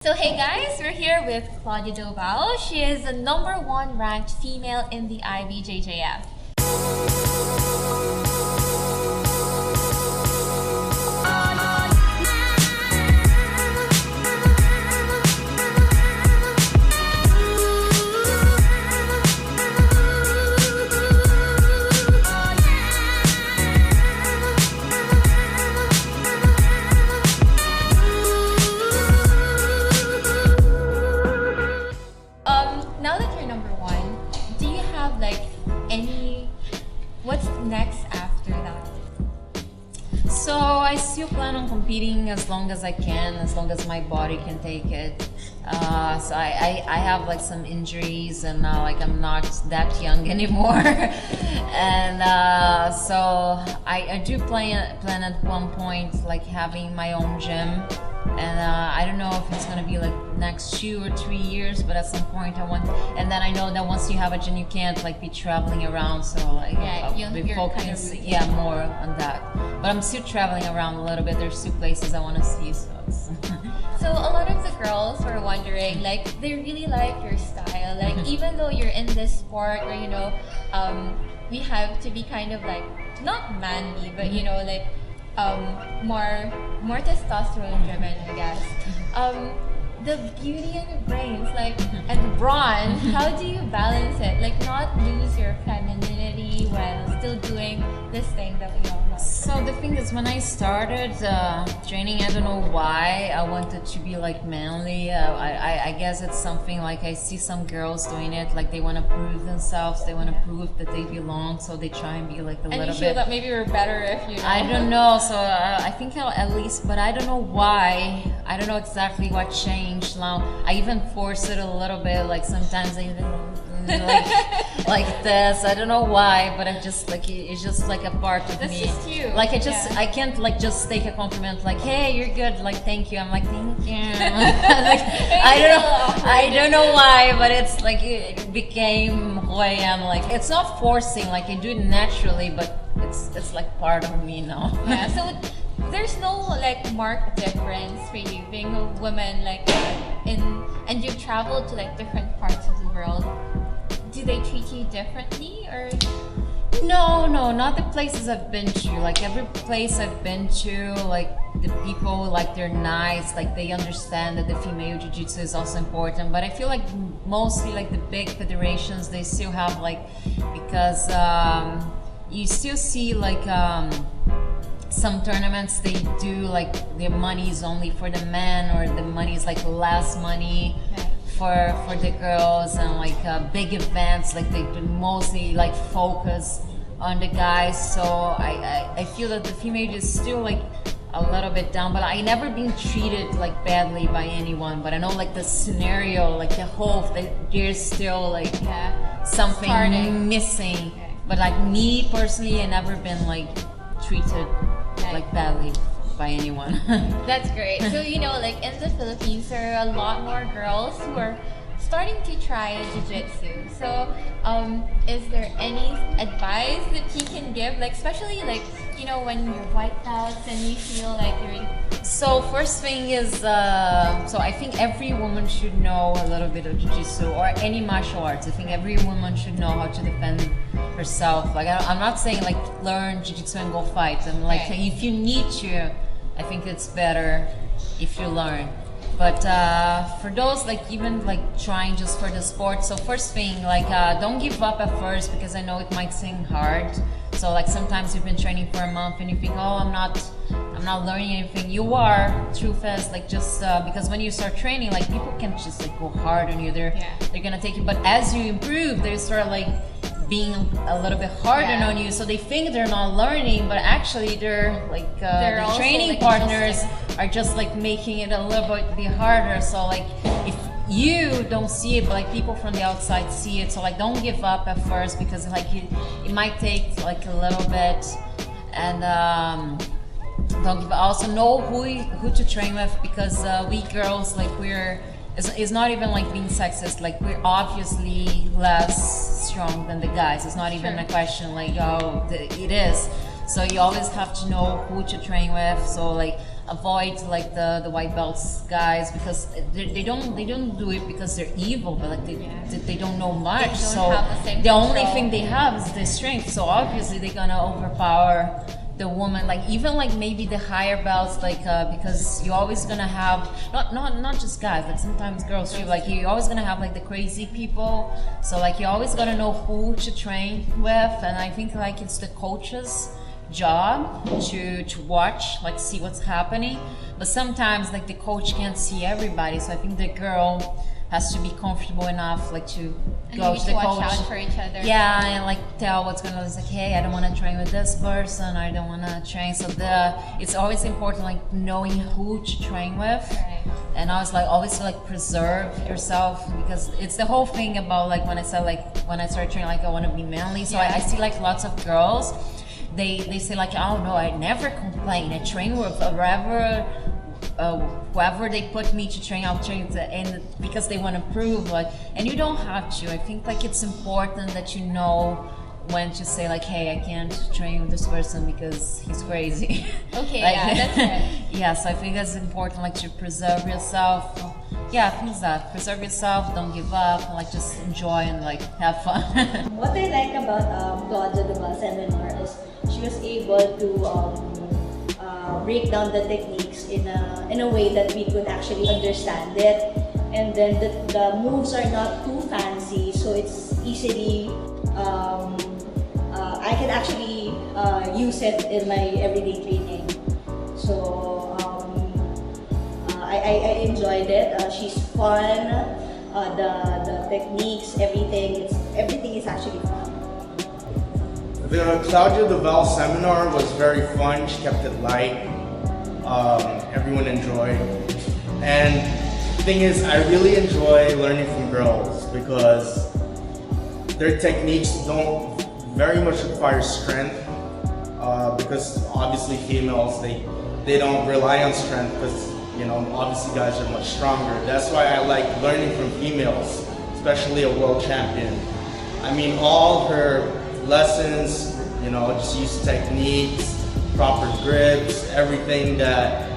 So hey guys, we're here with Claudia Dobao. She is the #1 ranked female in the IBJJF. Now that you're #1, do you have what's next after that? So I still plan on competing as long as I can, as long as my body can take it. So I have some injuries and I'm not that young anymore. And so I do plan at one point having my own gym. And I don't know if it's gonna be next 2 or 3 years, but at some point I want. And then I know that once you have a gym, you can't be traveling around. So I'll be focusing, more on that. But I'm still traveling around a little bit. There's still places I want to see. So a lot of the girls were wondering, they really like your style. Even though you're in this sport where we have to be kind of not manly, but more testosterone driven, I guess. The beauty and the brains, and the brawn, how do you balance it? Not lose your femininity while still doing this thing that we all love. So the thing is, when I started training, I don't know why I wanted to be manly. I guess it's something I see some girls doing it, they want to prove themselves, they want to prove that they belong, so they try and be a little bit. And you feel that maybe we're better if you. I don't know. So I think at least, but I don't know why. I don't know exactly what changed now. I even force it a little bit. Sometimes I even like this. I don't know why, but I'm just it's just a part of That's me. That's just you. I can't just take a compliment hey, you're good. Thank you. I'm thank you. I don't know why, but it's it became who I am. It's not forcing. I do it naturally, but it's part of me now. Yeah. So there's no marked difference for you being a woman and you've traveled to different parts of the world. Do they treat you differently or? No, not the places I've been to. Every place I've been to, the people, they're nice, they understand that the female jiu-jitsu is also important. But I feel mostly the big federations, they still have because you still see some tournaments they do their money is only for the men, or the money is less money. Okay. For the girls, and big events they mostly focus on the guys. So I feel that the female is still a little bit down, but I never been treated badly by anyone. But I know the scenario, the whole there's still something Starting. missing. Okay. But me personally, I never been treated badly by anyone. That's great. So in the Philippines, there are a lot more girls who are starting to try jiu-jitsu. So is there any advice that you can give, especially when you're white belts and you feel you're. So first thing is, so I think every woman should know a little bit of jiu-jitsu or any martial arts. I think every woman should know how to defend herself. I'm not saying learn jiu-jitsu and go fight. I'm if you need to, I think it's better if you learn. But for those even trying just for the sport, so first thing don't give up at first, because I know it might seem hard. So sometimes you've been training for a month and you think, oh, I'm not learning anything. You are, truth is just because when you start training, people can just go hard on you. They're gonna take you, but as you improve, they start being a little bit harder on you, so they think they're not learning, but actually they're they're the training partners are just making it a little bit harder. So if you don't see it, but people from the outside see it, so don't give up at first, because it might take a little bit. And don't give up. Also know who to train with, because we girls it's not even being sexist. We're obviously less strong than the guys. It's not even a question it is. So you always have to know who to train with. So avoid like the white belts guys because they don't do it because they're evil, but like they don't know much. They don't so have the same only control. thing they have is the strength. So obviously they're gonna overpower the woman, like even like maybe the higher belts, like because you're always gonna have not just guys, like sometimes girls too, like you're always gonna have like the crazy people. So like you're always gonna know who to train with, and I think like it's the coach's job to watch, like see what's happening. But sometimes like the coach can't see everybody, so I think the girl has to be comfortable enough like to go to the watch coach. out for each other. Yeah, and like tell what's going on. It's like, hey, I don't want to train with this person. I don't want to train. So it's always important like knowing who to train with. Right. And I was like always like preserve yourself, because it's the whole thing about like when I said like when I started training, like I want to be manly. So I see like lots of girls. They say like, oh no, I never complain. I train with whoever they put me to train, I'll train to, and because they want to prove like, and you don't have to. I think like it's important that you know when to say like, hey, I can't train with this person because he's crazy. Okay, like, yeah, that's right. Yeah, so I think it's important like to preserve yourself. Yeah, things that preserve yourself, don't give up, and like just enjoy and like have fun. What I like about Claudia Duval seminar is she was able to break down the techniques in a way that we could actually understand it, and then the moves are not too fancy, so it's easily I can actually use it in my everyday training. So I enjoyed it. She's fun. The techniques, everything is actually fun. The Claudia Duval seminar was very fun. She kept it light. Everyone enjoyed. And the thing is, I really enjoy learning from girls because their techniques don't very much require strength. Because obviously females, they don't rely on strength because, you know, obviously guys are much stronger. That's why I like learning from females, especially a world champion. I mean, all her lessons, you know, just use techniques, proper grips, everything that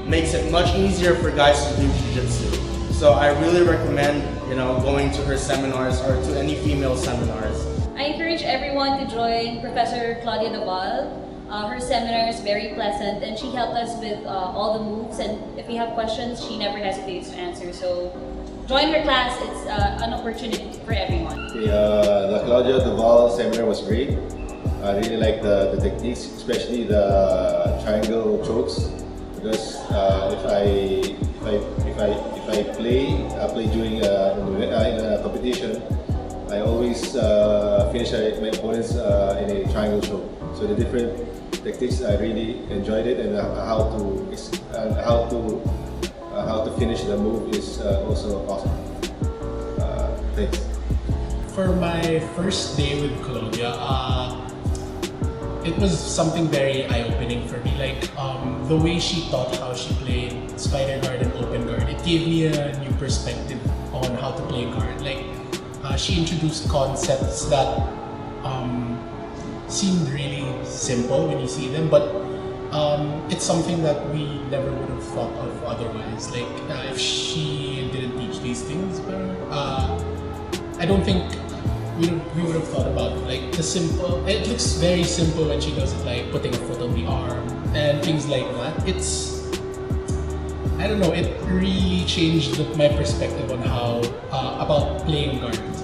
makes it much easier for guys to do jiu-jitsu. So I really recommend, you know, going to her seminars or to any female seminars. I encourage everyone to join Professor Claudia Duval. Her seminar is very pleasant, and she helped us with all the moves, and if we have questions, she never hesitates to answer. So join her class. It's an opportunity for everyone. The Claudia Duval seminar was great. I really like the techniques, especially the triangle chokes, because if I play during in a competition, I always finish my opponents in a triangle choke. So the different techniques, I really enjoyed it, and how to finish the move is also awesome. Thanks. For my first day with Claudia, it was something very eye-opening for me. Like the way she taught how she played spider guard and open guard, it gave me a new perspective on how to play guard. Like she introduced concepts that seemed really simple when you see them, but it's something that we never would have thought of otherwise. Like if she didn't teach these things, I don't think we would have thought about it. Like the simple, it looks very simple when she does it, like putting a foot on the arm and things like that. It's, I don't know, it really changed my perspective on how about playing guards.